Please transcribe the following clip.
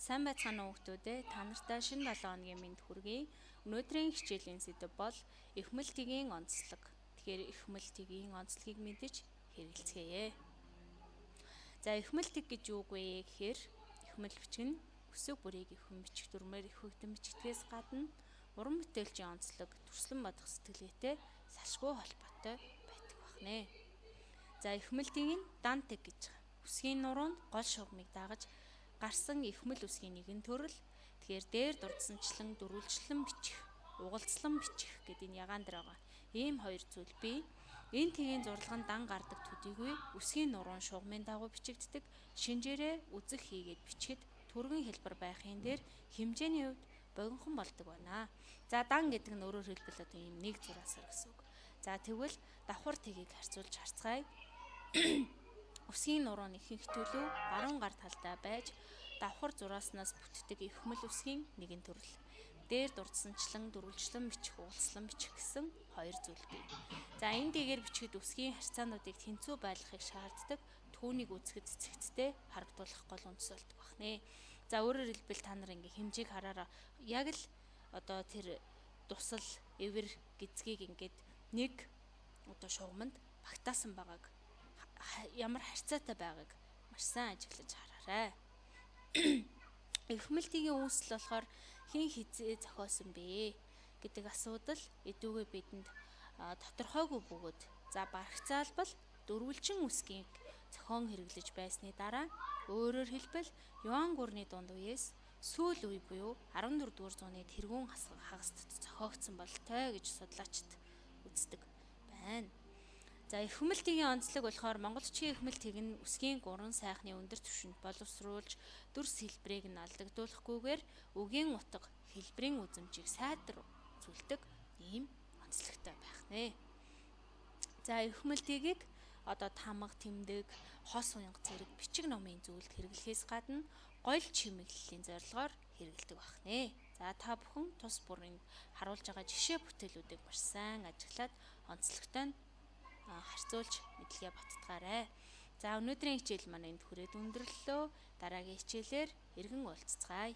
Сайн байцгаана уу хүүхдүүдээ. Та нартай шинэ 7 хоногийн мэнд хүргэе. Өнөөдрийн хичээлийн сэдэв бол эхмэл тгийн онцлог. Тэгэхээр эхмэл тгийн онцлогийг мэдэж хэрэгэлцгээе. За эхмэл тэг гэж юу вэ гэхээр эхмэл бичиг нь өсөг бүрийг эвхэн бичих дүрмээр эвхэгдэн бичигдгээс гадна уран бүтээлчийн онцлог төрслөн бодох сэтгэлгээтэй салшгүй холбоотой байдаг бахнэ. За эхмэл тгийн дан тэг гэж үсгийн нуруунд гол шугамыг дагаж гарсан эхмэл үсгийн нэгэн төрөл. Тэгэхээр дээр дурдсанчлан дөрвөлжлөн бичих, угалцлан бичих гэдэг энэ ягаан дээр байгаа. Ийм хоёр зүйл бий. Энэ тгийн зурлагын дан гардаг төдийгүй үсгийн нуруун шугамын дагуу бичигддэг. Шинжээрээ үзэх хийгээд бичихэд түргэн хэлбэр байхын дээр хэмжээний хувьд богинохон болдог байна. За дан гэдэг нь өөрөөр хэлбэл одоо ийм нэг зураасаар гэсэн үг. За тэгвэл давхар тгийг харьцуулж харцгаая. Үсгийн нурууны ихэнх төлөв баруун гар талдаа байж давхар зурааснаас бүтдэг эхмэл үсгийн нэгэн төрөл. Дээр дурдсанчлан дөрвөлжлөн бичих, угалцлан бичих гэсэн хоёр зүйл бий. За энэ дэгээр бичихэд үсгийн харьцаануудыг тэнцүү байлгахыг шаарддаг. Түүнийг үзэхэд цэгцтэй харагдуулах гол үндэс болдог бахнэ. За өөрөөр хэлбэл та нар ингээ хэмжээг хараараа яг л одоо тэр дусал эвэр гизгийг ингээд нэг одоо шугамд багтаасан байгааг ямар харьцаатай байгааг маш сайн ажиглаж хараарай. Эхмэл тгийн үүсэл болохоор хин хизээ зохиосон бэ гэдэг асуудал эдүүгээ бидэнд тодорхойгүй бөгөөд за барагцаалбал дөрвөлжин үсгийг зохион хэрэглэж байсны дараа өөрөөр хэлбэл Юан гүрний дунд үеэс сүүл үе буюу 14-р зууны тэргүүн хагаст зохиогдсон болтой гэж судлаачид үздэг байна. За эхмэл тгийн онцлог болохоор монголчуудын эхмэл тэг нь үсгийн гурван сайхны өндөр түвшинд боловсруулж дүрс хэлбэрийг нь алдагдуулахгүйгээр үгийн утга хэлбэрийн үзмжийг сайдруулдаг ийм онцлогтой байх нэ. За эхмэл тгийг одоо тамга, тэмдэг, хос уянга зэрэг бичиг номын зүйлд хэрэглэхээс гадна гол чимэглэлийн зорилгоор хэрэглэдэг байх нэ. За та бүхэн тус бүрийн харуулж байгаа жишээ бүтээлүүдийг маш сайн ажиглаад онцлогтой нь харьцуулж мэдлэгээ баттгаарай. За өнөөдрийн хичээл маань энд хүрээд өндөрлөлөө. Дараагийн хичээлээр эргэн уулзцгаая.